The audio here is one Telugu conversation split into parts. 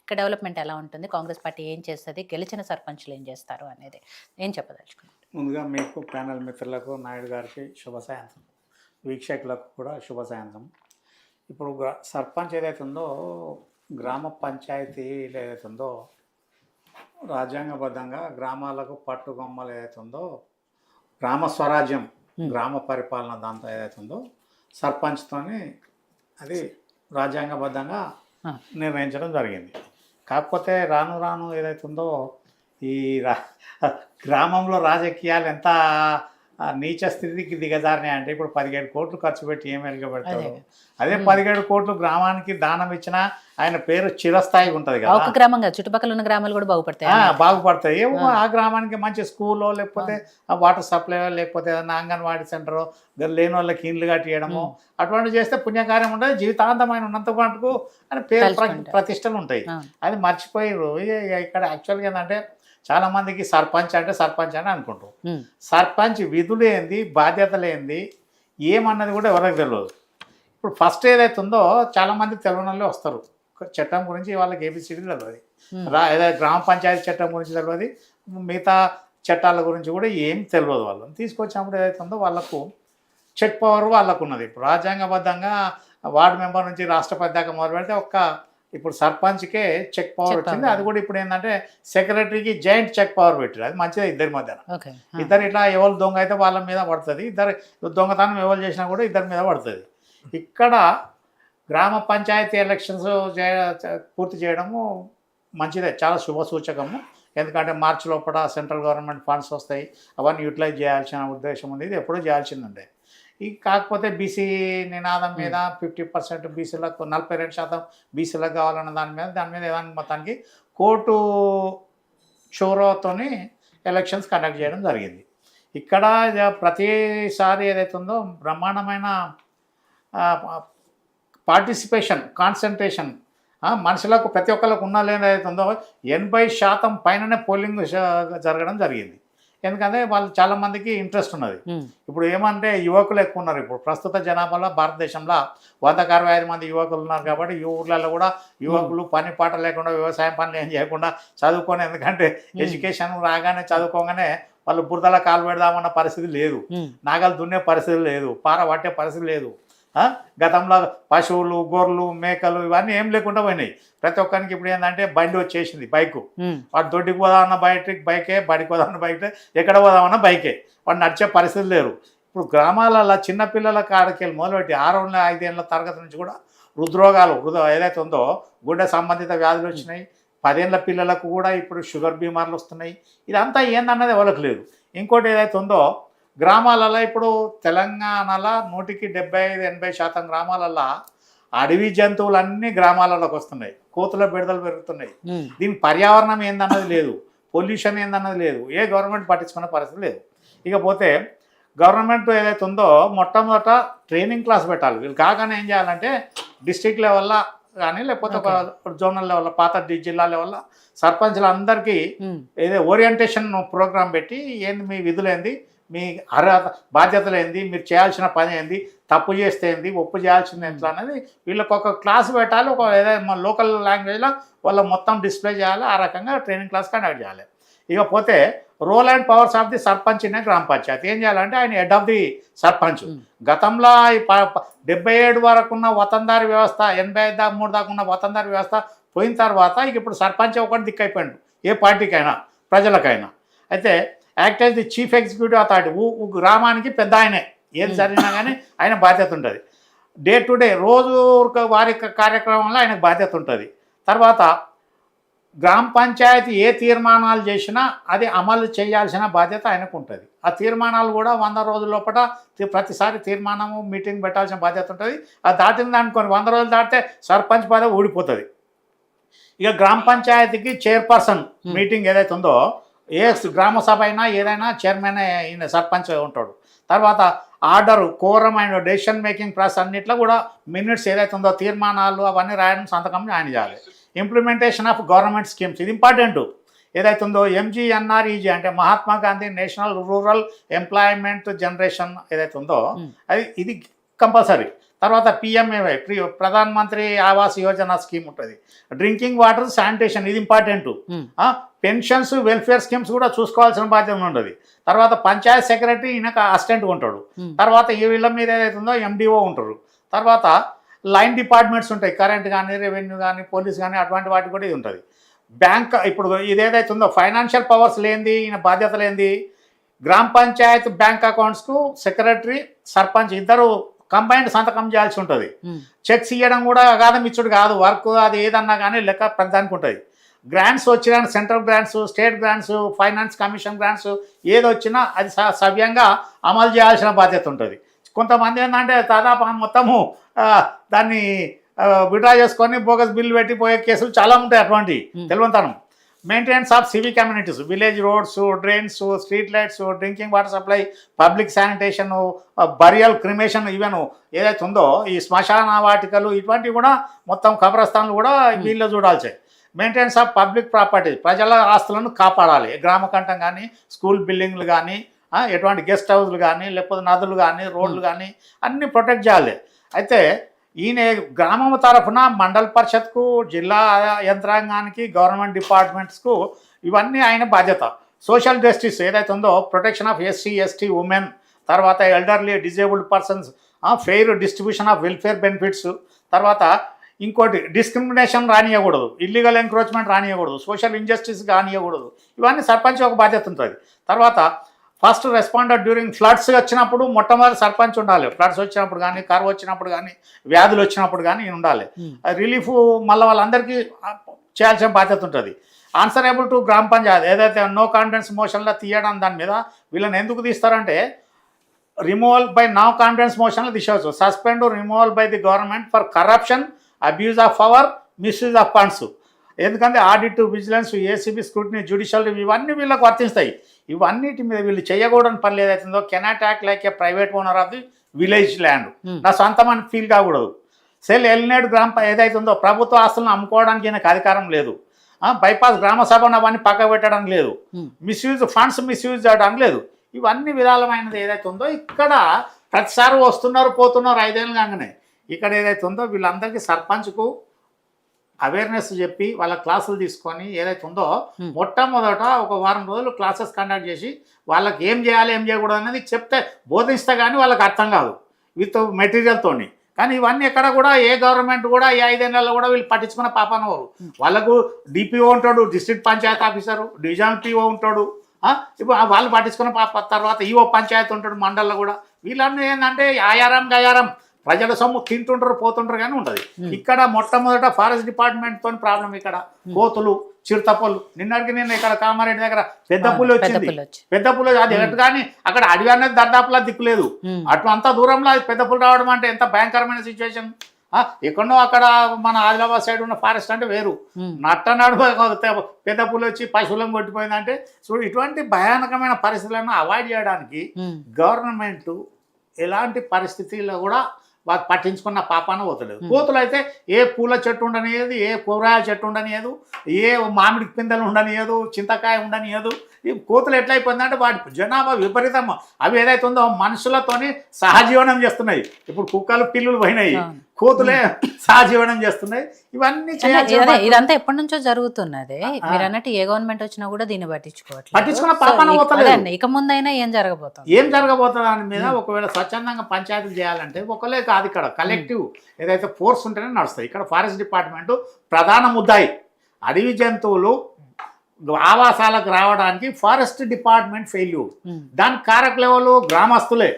ఇక్కడ డెవలప్మెంట్ ఎలా ఉంటుంది, కాంగ్రెస్ పార్టీ ఏం చేస్తుంది, గెలిచిన సర్పంచ్లు ఏం చేస్తారు అనేది ఏం చెప్పదలుచుకున్నారు? ముందుగా మీకు ప్యానల్ మిత్రులకు నాయుడు గారికి శుభ సాయంత్రం, వీక్షకులకు కూడా శుభ సాయంత్రం. ఇప్పుడు సర్పంచ్ ఏదైతే ఉందో, గ్రామ పంచాయతీలు ఏదైతే ఉందో, రాజ్యాంగబద్ధంగా గ్రామాలకు పట్టుగొమ్మలు ఏదైతే ఉందో, గ్రామ స్వరాజ్యం, గ్రామ పరిపాలన దాంతో ఏదైతే ఉందో సర్పంచ్తోని అది రాజ్యాంగబద్ధంగా నిర్ణయించడం జరిగింది. కాకపోతే రాను రాను ఏదైతే ఉందో ఈ గ్రామంలో రాజకీయాలు ఎంత నీచ స్థితికి దిగజారినాయి అంటే, ఇప్పుడు 17 కోట్లు ఖర్చు పెట్టి ఏం వెలుగబెడతాడు. అదే 17 కోట్లు గ్రామానికి దానం ఇచ్చినా ఆయన పేరు చిరస్థాయిగా ఉంటుంది కదా. ఒక గ్రామం కాదు, చుట్టుపక్కల ఉన్న గ్రామాలు కూడా బాగుపడతాయి. ఏమో ఆ గ్రామానికి మంచి స్కూల్లో, లేకపోతే వాటర్ సప్లై, లేకపోతే ఏదైనా అంగన్వాడీ సెంటరో, లేని వాళ్ళకి ఇండ్లు కట్టియడము, అటువంటివి చేస్తే పుణ్యకార్యం ఉంటుంది. జీవితాంతమైన ఉన్నంత మటుకు అని పేరు ప్రతిష్టలు ఉంటాయి. అది మర్చిపోయారు. ఇక్కడ యాక్చువల్గా ఏంటంటే, చాలా మందికి సర్పంచ్ అని అనుకుంటారు. సర్పంచ్ విధులు ఏంది, బాధ్యతలు ఏంది, ఏమన్నది కూడా ఎవరికి తెలియదు. ఇప్పుడు ఫస్ట్ ఏదైతే ఉందో చాలా మంది తెలియని వాళ్ళే వస్తారు. చట్టం గురించి వాళ్ళకి ఏబిసిడి తెలియదు, గ్రామ పంచాయతీ చట్టం గురించి తెలియదు, మిగతా చట్టాల గురించి కూడా ఏం తెలియదు. వాళ్ళని తీసుకొచ్చినప్పుడు ఏదైతే ఉందో వాళ్ళకు చెక్ పవర్ వాళ్ళకు ఉన్నది. ఇప్పుడు రాజ్యాంగబద్ధంగా వార్డు మెంబర్ నుంచి రాష్ట్రపతి దాకా మొదలు పెడితే ఇప్పుడు సర్పంచ్కే చెక్ పవర్ వచ్చింది. అది కూడా ఇప్పుడు ఏంటంటే సెక్రటరీకి జాయింట్ చెక్ పవర్ పెట్టారు. అది మంచిదే ఇద్దరి మధ్యన. ఇద్దరు ఇట్లా ఎవరు దొంగ అయితే వాళ్ళ మీద పడుతుంది, ఇద్దరు దొంగతనం ఎవరు చేసినా కూడా ఇద్దరి మీద పడుతుంది. ఇక్కడ గ్రామ పంచాయతీ ఎలక్షన్స్ పూర్తి చేయడము మంచిదే, చాలా శుభ సూచకము. ఎందుకంటే మార్చి లోపల సెంట్రల్ గవర్నమెంట్ ఫండ్స్ వస్తాయి, అవన్నీ యూటిలైజ్ చేయాల్సిన ఉద్దేశం ఉంది. ఇది ఎప్పుడూ చేయాల్సిందండి. కాకపోతే బీసీ నినాదం మీద 50% బీసీలకు, 42% బీసీలకు కావాలన్న దాని మీద ఏదానికి మొత్తానికి కోర్టు చోరతోని ఎలక్షన్స్ కండక్ట్ చేయడం జరిగింది. ఇక్కడ ప్రతిసారి ఏదైతే ఉందో బ్రహ్మాండమైన పార్టిసిపేషన్, కాన్సన్ట్రేషన్, మనుషులకు ప్రతి ఒక్కరికి ఉన్న లేని ఏదైతే ఉందో 80% పైననే పోలింగ్ జరగడం జరిగింది. ఎందుకంటే వాళ్ళు చాలామందికి ఇంట్రెస్ట్ ఉన్నది. ఇప్పుడు ఏమంటే యువకులు ఎక్కువ ఉన్నారు. ఇప్పుడు ప్రస్తుత జనాభాలో భారతదేశంలో 165 మంది యువకులు ఉన్నారు. కాబట్టి ఈ ఊర్లలో కూడా యువకులు పని పాట లేకుండా, వ్యవసాయం పనులు ఏం చేయకుండా చదువుకొని, ఎందుకంటే ఎడ్యుకేషన్ రాగానే చదువుకోగానే వాళ్ళు బురదల కాలు పెడదామన్న పరిస్థితి లేదు, నాగలు దున్నే పరిస్థితి లేదు, పార పట్టే పరిస్థితి లేదు. గతంలో పశువులు, గొర్రెలు, మేకలు ఇవన్నీ ఏం లేకుండా పోయినాయి. ప్రతి ఒక్కరికి ఇప్పుడు ఏంటంటే బండి వచ్చేసింది, బైకు. వాడు దొడ్డికి పోదామన్న బైకే, బడికి పోదామన్న బైకే, ఎక్కడ పోదామన్న బైకే. వాడు నడిచే పరిస్థితి లేరు. ఇప్పుడు గ్రామాలలో చిన్నపిల్లల కాడకెళ్ళి మొదలుపెట్టి 6-5 ఏళ్ళ తరగతి నుంచి కూడా హృద్రోగాలు ఏదైతే ఉందో, గుండె సంబంధిత వ్యాధులు వచ్చినాయి. 10 ఏళ్ళ పిల్లలకు కూడా ఇప్పుడు షుగర్ బీమార్లు వస్తున్నాయి. ఇదంతా ఏందన్నది ఎవరికి లేదు. ఇంకోటి ఏదైతే ఉందో, గ్రామాలలో ఇప్పుడు తెలంగాణలో 100-75-80% గ్రామాలలో అడవి జంతువులన్నీ గ్రామాలలోకి వస్తున్నాయి. కోతుల బిడదలు పెరుగుతున్నాయి. దీని పర్యావరణం ఏందన్నది లేదు, పొల్యూషన్ ఏందన్నది లేదు, ఏ గవర్నమెంట్ పట్టించుకునే పరిస్థితి లేదు. ఇకపోతే గవర్నమెంట్ ఏదైతే ఉందో మొట్టమొదట ట్రైనింగ్ క్లాస్ పెట్టాలి. వీళ్ళు కాగానే ఏం చేయాలంటే డిస్ట్రిక్ట్ లెవెల్లో కానీ, లేకపోతే జోనల్ లెవెల్లో, పాత జిల్లా లెవెల్లో సర్పంచ్లందరికీ ఏదో ఓరియంటేషన్ ప్రోగ్రాం పెట్టి, ఏంది మీ విధులు ఏంది, మీ అర్హత బాధ్యతలు ఏంది, మీరు చేయాల్సిన పని ఏంది, తప్పు చేస్తే ఏంది, ఒప్పు చేయాల్సింది ఎట్లా అనేది వీళ్ళకి ఒక క్లాస్ పెట్టాలి. ఒక ఏదైనా లోకల్ లాంగ్వేజ్లో వాళ్ళు మొత్తం డిస్ప్లే చేయాలి. ఆ రకంగా ట్రైనింగ్ క్లాస్ కండక్ట్ చేయాలి. ఇకపోతే role and powers of the sarpanch in gram panchayat ఏం చేయాలంటే, ఆయన హెడ్ ఆఫ్ ది సర్పంచ్. గతంలో 77 వరకు ఉన్న వతందారి వ్యవస్థ, 83 దాకా ఉన్న వతందారి వ్యవస్థ పోయిన తర్వాత ఇప్పుడు సర్పంచ్ ఒకటి దిక్కైపోయాడు, ఏ పార్టీకైనా ప్రజలకైనా. అయితే act as the chief executive authority. గ్రామానికి పెద్ద ఆయనే, ఏది జరిగినా కానీ ఆయన బాధ్యత ఉంటుంది. డే టు డే రోజు వారి కార్యక్రమంలో ఆయనకు బాధ్యత ఉంటుంది. తర్వాత గ్రామ పంచాయతీ ఏ తీర్మానాలు చేసినా అది అమలు చేయాల్సిన బాధ్యత ఆయనకు ఉంటుంది. ఆ తీర్మానాలు కూడా 100 రోజుల లోపల ప్రతిసారి తీర్మానము మీటింగ్ పెట్టాల్సిన బాధ్యత ఉంటుంది. అది దాటింది అనుకోని 100 రోజులు దాటితే సర్పంచ్ పదవి ఊడిపోతుంది. ఇక గ్రామ పంచాయతీకి చైర్పర్సన్ మీటింగ్ ఏదైతే ఉందో, ఏ గ్రామ సభ అయినా ఏదైనా చైర్మన్ ఈయన సర్పంచ్ ఉంటాడు. తర్వాత order, quorum and decision making process అన్నిట్లో కూడా మినిట్స్ ఏదైతే ఉందో, తీర్మానాలు అవన్నీ రాయడం, సంతకం ఆయన చేయాలి. ఇంప్లిమెంటేషన్ ఆఫ్ గవర్నమెంట్ స్కీమ్స్, ఇది ఇంపార్టెంట్. ఏదైతే ఉందో MGNREG అంటే Mahatma Gandhi national rural employment generation ఏదైతే ఉందో, ఇది కంపల్సరీ. తర్వాత పిఎంఏవై ప్రధాన మంత్రి ఆవాస్ యోజన స్కీమ్ ఉంటుంది, డ్రింకింగ్ వాటర్ శానిటేషన్ ఇది ఇంపార్టెంట్, పెన్షన్స్ వెల్ఫేర్ స్కీమ్స్ కూడా చూసుకోవాల్సిన బాధ్యత ఉంటుంది. తర్వాత పంచాయత్ సెక్రటరీ ఈయనకు అసిస్టెంట్గా ఉంటాడు. తర్వాత ఈ వీళ్ళ మీద ఏదైతుందో ఎండిఓ ఉంటారు. తర్వాత లైన్ డిపార్ట్మెంట్స్ ఉంటాయి, కరెంట్ కానీ రెవెన్యూ కానీ పోలీస్ కానీ అటువంటి వాటి కూడా ఇది ఉంటుంది. బ్యాంక్ ఇప్పుడు ఇదేదైతుందో ఫైనాన్షియల్ పవర్స్ లేనిది ఈయన బాధ్యత లేనిది గ్రామ పంచాయత్ బ్యాంక్ అకౌంట్స్కు సెక్రటరీ సర్పంచ్ ఇద్దరు కంబైన్డ్ సంతకం చేయాల్సి ఉంటుంది. చెక్స్ ఇవ్వడం కూడా అగాధం ఇచ్చుడు కాదు, వర్క్ అది ఏదన్నా కానీ లెక్క ప్రధానికి ఉంటుంది. గ్రాంట్స్ వచ్చినా central grants, state grants, finance commission grants ఏది వచ్చినా అది సవ్యంగా అమలు చేయాల్సిన బాధ్యత ఉంటుంది. కొంతమంది ఏంటంటే దాదాపు మొత్తము దాన్ని విడ్రా చేసుకొని బోగస్ బిల్లు పెట్టిపోయే కేసులు చాలా ఉంటాయి. అటువంటి తెలివంతనం. Maintenance of civic communities, village roads, drains, street lights, drinking water supply, public sanitation, burial cremation, even ఏదైతే ఉందో ఈ శ్మశాన వాటికలు ఇటువంటివి కూడా మొత్తం కబ్రస్థాన్లు కూడా వీళ్ళు చూడాల్సి. మెయింటెనెన్స్ ఆఫ్ పబ్లిక్ ప్రాపర్టీ, ప్రజల ఆస్తులను కాపాడాలి. గ్రామ కంఠం కానీ స్కూల్ బిల్డింగ్లు కానీ ఎటువంటి గెస్ట్ హౌస్లు కానీ లేకపోతే నదులు కానీ రోడ్లు కానీ అన్నీ ప్రొటెక్ట్ చేయాలి. అయితే ఈయన గ్రామం తరఫున మండల పరిషత్కు, జిల్లా యంత్రాంగానికి, గవర్నమెంట్ డిపార్ట్మెంట్స్కు ఇవన్నీ ఆయన బాధ్యత. సోషల్ జస్టిస్ ఏదైతే ఉందో protection of SC ST women, తర్వాత elderly disabled persons, fair distribution of welfare benefits, తర్వాత ఇంకోటి డిస్క్రిమినేషన్ రానియకూడదు, ఇల్లీగల్ ఎంక్రోచ్మెంట్ రానియకూడదు, సోషల్ ఇంజస్టిస్ రానియకూడదు. ఇవన్నీ సర్పంచ్ ఒక బాధ్యత ఉంటుంది. తర్వాత ఫస్ట్ రెస్పాండర్ డ్యూరింగ్ ఫ్లడ్స్ వచ్చినప్పుడు మొట్టమొదటి సర్పంచ్ ఉండాలి. ఫ్లడ్స్ వచ్చినప్పుడు కానీ, కరువు వచ్చినప్పుడు కానీ, వ్యాధులు వచ్చినప్పుడు కానీ ఉండాలి. రిలీఫ్ మళ్ళీ వాళ్ళందరికీ చేయాల్సిన బాధ్యత ఉంటుంది. ఆన్సరబుల్ టు గ్రామ పంచాయత్ ఏదైతే నో కాన్ఫిడెన్స్ మోషన్లో తీయడం దాని మీద వీళ్ళని ఎందుకు తీస్తారంటే రిమూవల్ బై నో కాన్ఫిడెన్స్ మోషన్లో తీసేవచ్చు. Suspend removal by the government for corruption, abuse of power, misuse of funds. ఎందుకంటే audit, vigilance, ACB scrutiny, judicial review ఇవన్నీ వీళ్ళకి వర్తిస్తాయి. ఇవన్నిటి మీద వీళ్ళు చేయకూడని పనులు ఏదైతుందో cannot act like a private owner of the village land. నా సొంతం అని ఫీల్ కాకూడదు. సెల్ ఎలినేడ్ ఏదైతుందో ప్రభుత్వ ఆస్తులను అమ్ముకోవడానికి ఈయనకు అధికారం లేదు. బైపాస్ గ్రామ సభను అవన్నీ పక్క పెట్టడం లేదు. మిస్యూజ్ ఫండ్స్ మిస్యూజ్ చేయడం లేదు. ఇవన్నీ విధాలమైనది ఏదైతే ఉందో ఇక్కడ ప్రతిసారి వస్తున్నారు పోతున్నారు 5 ఏళ్ళు కాగానే ఇక్కడ ఏదైతే ఉందో వీళ్ళందరికీ సర్పంచ్కు అవేర్నెస్ చెప్పి వాళ్ళ క్లాసులు తీసుకొని ఏదైతే ఉందో మొట్టమొదట ఒక వారం రోజులు క్లాసెస్ కండక్ట్ చేసి వాళ్ళకి ఏం చేయాలి ఏం చేయకూడదు అనేది చెప్తే బోధిస్తే కానీ వాళ్ళకి అర్థం కాదు విత్ మెటీరియల్తోని. కానీ ఇవన్నీ ఎక్కడ కూడా ఏ గవర్నమెంట్ కూడా ఈ 5 ఏళ్ళలో కూడా వీళ్ళు పట్టించుకున్న పాపనవారు. వాళ్ళకు డిపిఓ ఉంటాడు, district Panchayat officer, divisional PO ఉంటాడు. ఇప్పుడు వాళ్ళు పట్టించుకున్న తర్వాత ఈఓ పంచాయత్ ఉంటాడు మండల్లో కూడా. వీళ్ళన్నీ ఏంటంటే ఆయారం గయారం ప్రజల సొమ్ము తింటుంటారు పోతుంటారు కానీ ఉంటుంది. ఇక్కడ మొట్టమొదట ఫారెస్ట్ డిపార్ట్మెంట్తో ప్రాబ్లం. ఇక్కడ కోతులు, చిరుతపులు, నిన్నటికి నేను ఇక్కడ కామారెడ్డి దగ్గర పెద్ద పులి వచ్చింది. పెద్ద పులి అది ఎటు కానీ అక్కడ అడవి అనేది దర్దాపులా దిక్కులేదు. అటు అంత దూరంలో అది పెద్ద పులి రావడం అంటే ఎంత భయంకరమైన సిచ్యువేషన్. ఎక్కడో అక్కడ మన ఆదిలాబాద్ సైడ్ ఉన్న ఫారెస్ట్ అంటే వేరు. నట్టనాడు పెద్ద పులి వచ్చి పశువులను కొట్టిపోయిందంటే చూడు. ఇటువంటి భయానకమైన పరిస్థితులను అవాయిడ్ చేయడానికి గవర్నమెంట్ ఎలాంటి పరిస్థితుల్లో కూడా వాళ్ళు పట్టించుకున్న పాపాన పోతలేదు. కోతులు అయితే ఏ పూల చెట్టు ఉండనియదు, ఏ కూరగాయల చెట్టు ఉండనియదు, ఏ మామిడి పిందెలు ఉండనియదు, చింతకాయ ఉండనియదు. ఈ కోతులు ఎట్లయిపోయిందంటే వాటి జనాభా విపరీతం. అవి ఏదైతే ఉందో మనుషులతోని సహజీవనం చేస్తున్నాయి. ఇప్పుడు కుక్కలు పిల్లులు పోయినాయి, కోతులే సహజీవనం చేస్తున్నాయి. ఇవన్నీ ఇదంతా ఎప్పటి నుంచో జరుగుతున్నది. మీరు అన్నట్టు ఏ గవర్నమెంట్ వచ్చినా కూడా దీన్ని పట్టించుకున్న పాపాన పోతలేదు. ఇక ముందైనా ఏం జరగబోతుంది దాని మీద ఒకవేళ స్వచ్ఛందంగా పంచాయతీలు చేయాలంటే ఒకలే కాదు, ఇక్కడ కలెక్టివ్ ఏదైతే ఫోర్స్ ఉంటేనే నడుస్తాయి. ఇక్కడ ఫారెస్ట్ డిపార్ట్మెంట్ ప్రధాన ముద్దాయి. అడవి జంతువులు ఆవాసాలకు రావడానికి ఫారెస్ట్ డిపార్ట్మెంట్ ఫెయిల్యూర్. దానికి కారకులు ఎవరు? గ్రామస్తులే.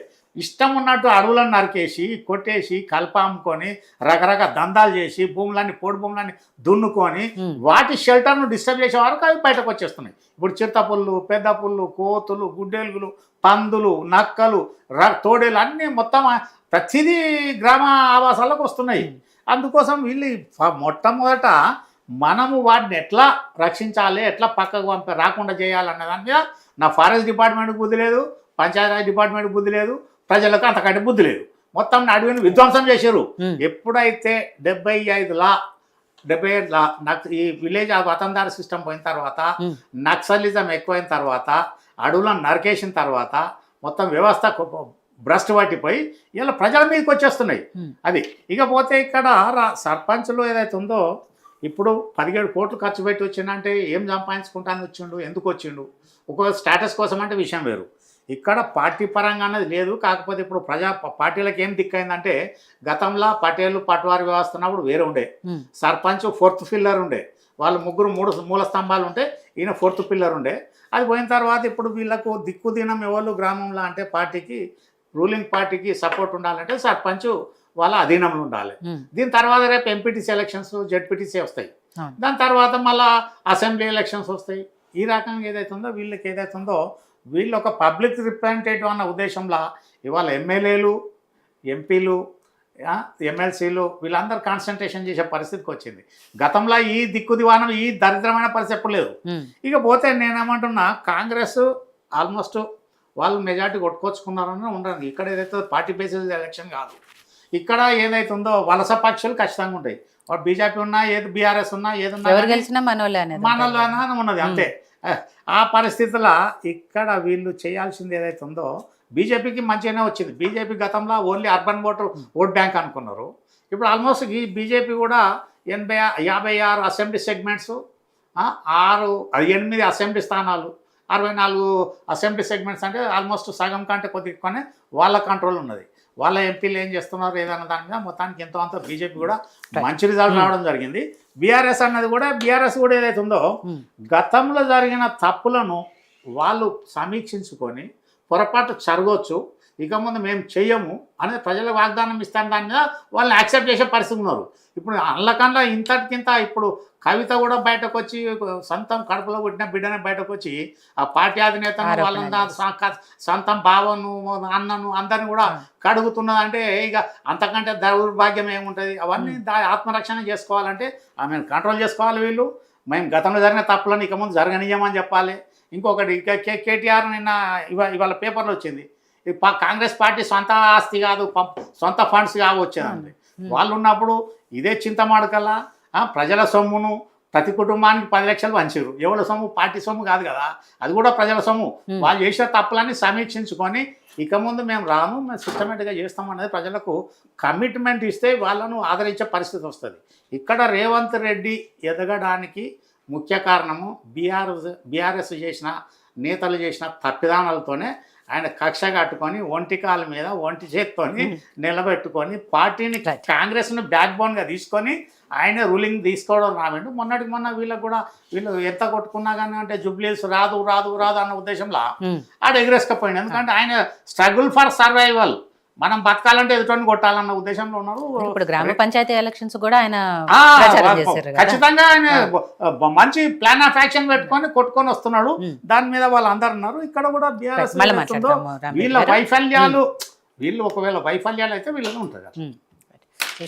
ఇష్టం ఉన్నట్టు అడవులను నరికేసి కొట్టేసి కల్పాముకొని రకరకాల దందాలు చేసి పొడి భూములన్నీ దున్నుకొని వాటి షెల్టర్ను డిస్టర్బ్ చేసే వరకు అవి బయటకు వచ్చేస్తున్నాయి. ఇప్పుడు చిరుతపుళ్ళు, పెద్ద పుళ్ళు, కోతులు, గుడ్డెలుగులు, పందులు, నక్కలు, తోడేలు అన్నీ మొత్తం ప్రతిదీ గ్రామ ఆవాసాలకు వస్తున్నాయి. అందుకోసం వీళ్ళు మొట్టమొదట మనము వాటిని ఎట్లా రక్షించాలి, ఎట్లా పక్కకు రాకుండా చేయాలన్న దాని మీద నా ఫారెస్ట్ డిపార్ట్మెంట్కి బుద్ధి లేదు, పంచాయతీరాజ్ డిపార్ట్మెంట్కి బుద్ధి లేదు, ప్రజలకు అంతకంటే బుద్ధి లేదు. మొత్తం అడవిని విధ్వంసం చేశారు. ఎప్పుడైతే 75 ఈ విలేజ్ వతందార సిస్టమ్ పోయిన తర్వాత, నక్సలిజం ఎక్కువైన తర్వాత, అడవులను నరికేసిన తర్వాత, మొత్తం వ్యవస్థ భ్రష్టు పట్టిపోయి ఇలా ప్రజల మీదకి వచ్చేస్తున్నాయి. అది ఇకపోతే ఇక్కడ సర్పంచ్లు ఏదైతే ఉందో ఇప్పుడు 17 కోట్లు ఖర్చు పెట్టి వచ్చిందంటే ఏం సంపాదించుకుంటాను వచ్చిండు, ఎందుకు వచ్చిండు, ఒక స్టేటస్ కోసం అంటే విషయం వేరు. ఇక్కడ పార్టీ పరంగా అనేది లేదు. కాకపోతే ఇప్పుడు పార్టీలకు ఏం దిక్కైందంటే గతంలో పటేలు పట్వారి వ్యవస్థ ఉన్నప్పుడు వేరే ఉండే, సర్పంచ్ 4th పిల్లర్ ఉండే, వాళ్ళు ముగ్గురు 3 మూల స్తంభాలు ఉంటే ఈయన 4th పిల్లర్ ఉండే. అది పోయిన తర్వాత ఇప్పుడు వీళ్ళకు దిక్కుదినం ఎవరు గ్రామంలో అంటే పార్టీకి రూలింగ్ పార్టీకి సపోర్ట్ ఉండాలంటే సర్పంచ్ వాళ్ళ అధీనంలో ఉండాలి. దీని తర్వాత రేపు ఎంపీటీసీ ఎలక్షన్స్ జెడ్పీటీసీ వస్తాయి, దాని తర్వాత మళ్ళీ అసెంబ్లీ ఎలక్షన్స్ వస్తాయి. ఈ రకంగా ఏదైతుందో వీళ్ళకి ఏదైతుందో వీళ్ళు ఒక పబ్లిక్ రిప్రజెంటేటివ్ అన్న ఉద్దేశంలో ఇవాళ ఎమ్మెల్యేలు ఎంపీలు ఎమ్మెల్సీలు వీళ్ళందరూ కాన్సన్ట్రేషన్ చేసే పరిస్థితికి వచ్చింది. గతంలో ఈ దిక్కుదివానం ఈ దరిద్రమైన పరిస్థితి ఎప్పుడు లేదు. ఇక పోతే నేనేమంటున్నా కాంగ్రెస్ ఆల్మోస్ట్ వాళ్ళు మెజార్టీ కొట్టుకొచ్చుకున్నారని ఉండరు. ఇక్కడ ఏదైతే పార్టీ బేసిస్ ఎలక్షన్ కాదు, ఇక్కడ ఏదైతుందో వలస పక్షులు ఖచ్చితంగా ఉంటాయి. వాడు బీజేపీ ఉన్నా ఏది బీఆర్ఎస్ ఉన్నా ఏదన్నా మనోళ్ళనే ఉన్నది అంతే. ఆ పరిస్థితుల్లో ఇక్కడ వీళ్ళు చేయాల్సింది ఏదైతే ఉందో బీజేపీకి మంచిగానే వచ్చింది. బీజేపీ గతంలో ఓన్లీ అర్బన్ ఓట్ బ్యాంక్ అనుకున్నారు. ఇప్పుడు ఆల్మోస్ట్ ఈ బీజేపీ కూడా 56 అసెంబ్లీ సెగ్మెంట్స్, 8 అసెంబ్లీ స్థానాలు, 64 అసెంబ్లీ సెగ్మెంట్స్ అంటే ఆల్మోస్ట్ సగం కంటే కొద్దిగానే వాళ్ళ కంట్రోల్ ఉన్నది. వాళ్ళ ఎంపీలు ఏం చేస్తున్నారు ఏదన్నా దాని మీద మొత్తానికి ఎంతో అంత బీజేపీ కూడా మంచి రిజల్ట్ రావడం జరిగింది. బీఆర్ఎస్ అన్నది కూడా బీఆర్ఎస్ కూడా ఏదైతే ఉందో గతంలో జరిగిన తప్పులను వాళ్ళు సమీక్షించుకొని పొరపాటు జరగవచ్చు, ఇక ముందు మేము చెయ్యము అనేది ప్రజలకు వాగ్దానం ఇస్తాను, దాని మీద వాళ్ళని యాక్సెప్ట్ చేసే పరిస్థితి ఉన్నారు. ఇప్పుడు అల్లకన్నా ఇంతటికింత ఇప్పుడు కవిత కూడా బయటకు వచ్చి సొంతం కడుపులో పుట్టిన బిడ్డనే బయటకు వచ్చి ఆ పార్టీ అధినేతను వాళ్ళని సొంతం బావను అన్నను అందరిని కూడా కడుగుతున్నదంటే ఇక అంతకంటే దౌర్భాగ్యం ఏముంటుంది. అవన్నీ ఆత్మరక్షణ చేసుకోవాలంటే ఆమెను కంట్రోల్ చేసుకోవాలి. వీళ్ళు మేము గతంలో జరిగిన తప్పులను ఇక ముందు జరగనీయమని చెప్పాలి. ఇంకొకటి కేటీఆర్ నిన్న ఇవాళ పేపర్లో వచ్చింది, కాంగ్రెస్ పార్టీ సొంత ఆస్తి కాదు, సొంత ఫండ్స్ కావు వచ్చేదండి. వాళ్ళు ఉన్నప్పుడు ఇదే చింతమాడకల్లా ప్రజల సొమ్మును ప్రతి కుటుంబానికి 10 లక్షలు పంచారు. ఎవరి సొమ్ము పార్టీ సొమ్ము కాదు కదా, అది కూడా ప్రజల సొమ్ము. వాళ్ళు చేసిన తప్పులన్నీ సమీక్షించుకొని ఇక ముందు మేము రాము, మేము సిస్టమేటిక్గా చేస్తాం అనేది ప్రజలకు కమిట్మెంట్ ఇస్తే వాళ్ళను ఆదరించే పరిస్థితి వస్తుంది. ఇక్కడ రేవంత్ రెడ్డి ఎదగడానికి ముఖ్య కారణము బీఆర్ఎస్ చేసిన నేతలు చేసిన తప్పిదానాలతోనే ఆయన కక్ష కట్టుకొని ఒంటి కాళ్ళ మీద ఒంటి చేత్తోని నిలబెట్టుకొని పార్టీని కాంగ్రెస్ను బ్యాక్ బోన్గా తీసుకొని ఆయన రూలింగ్ తీసుకోవడం రావండి. మొన్నటికి మొన్న వీళ్ళకి కూడా వీళ్ళు ఎంత కొట్టుకున్నా కానీ అంటే జూబ్లీస్ రాదు రాదు రాదు అన్న ఉద్దేశంలో ఆడ ఎగరేసుకపోయింది. ఎందుకంటే ఆయన స్ట్రగుల్ ఫర్ సర్వైవల్, మనం బతకాలంటే ఎదుటోని కొట్టాలన్న ఉద్దేశంలో ఉన్నారు. ఇప్పుడు గ్రామ పంచాయతీ ఎలక్షన్స్ కూడా ఆయన ఖచ్చితంగా ఆయన మంచి ప్లాన్ ఆఫ్ యాక్షన్ పెట్టుకొని కొట్టుకొని వస్తున్నాడు. దాని మీద వాళ్ళు అందరు ఉన్నారు. ఇక్కడ కూడా బీఆర్ఎస్ వీళ్ళ వైఫల్యాలు, వీళ్ళు ఒకవేళ వైఫల్యాలు అయితే వీళ్ళనే ఉంటుంది.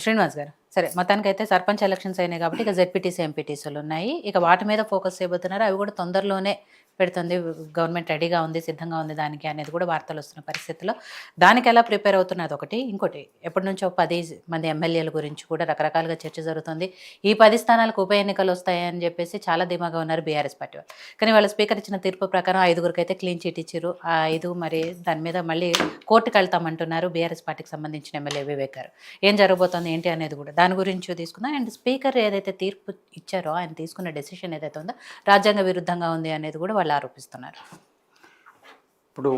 శ్రీనివాస్ గారు, సరే మొత్తానికి అయితే సర్పంచ్ ఎలక్షన్స్ అయినాయి కాబట్టి ఇక జెడ్పీటీసీ ఎంపీటీసీలు ఉన్నాయి, ఇక వాటి మీద ఫోకస్ చేయబోతున్నారు. అవి కూడా తొందరలోనే పెడుతుంది గవర్నమెంట్, రెడీగా ఉంది, సిద్ధంగా ఉంది దానికి అనేది కూడా వార్తలు వస్తున్న పరిస్థితుల్లో దానికి ఎలా ప్రిపేర్ అవుతున్నది ఒకటి. ఇంకోటి ఎప్పటి నుంచో 10 మంది ఎమ్మెల్యేల గురించి కూడా రకరకాలుగా చర్చ జరుగుతుంది. ఈ 10 స్థానాలకు ఉప ఎన్నికలు వస్తాయని చెప్పేసి చాలా ధీమాగా ఉన్నారు బీఆర్ఎస్ పార్టీ వాళ్ళు. కానీ వాళ్ళ స్పీకర్ ఇచ్చిన తీర్పు ప్రకారం 5గురికి అయితే క్లీన్ చీట్ ఇచ్చారు. ఆ 5 మరి దాని మీద మళ్ళీ కోర్టుకు వెళ్తామంటున్నారు బీఆర్ఎస్ పార్టీకి సంబంధించిన ఎమ్మెల్యే వివేక్ గారు. ఏం జరగబోతోంది ఏంటి అనేది కూడా దాని గురించి తీసుకుందాం. అండ్ స్పీకర్ ఏదైతే తీర్పు ఇచ్చారో ఆయన తీసుకున్న డెసిషన్ ఏదైతే ఉందో రాజ్యాంగ విరుద్ధంగా ఉంది అనేది కూడా వాళ్ళు ఆరోపిస్తున్నారు. ఇప్పుడు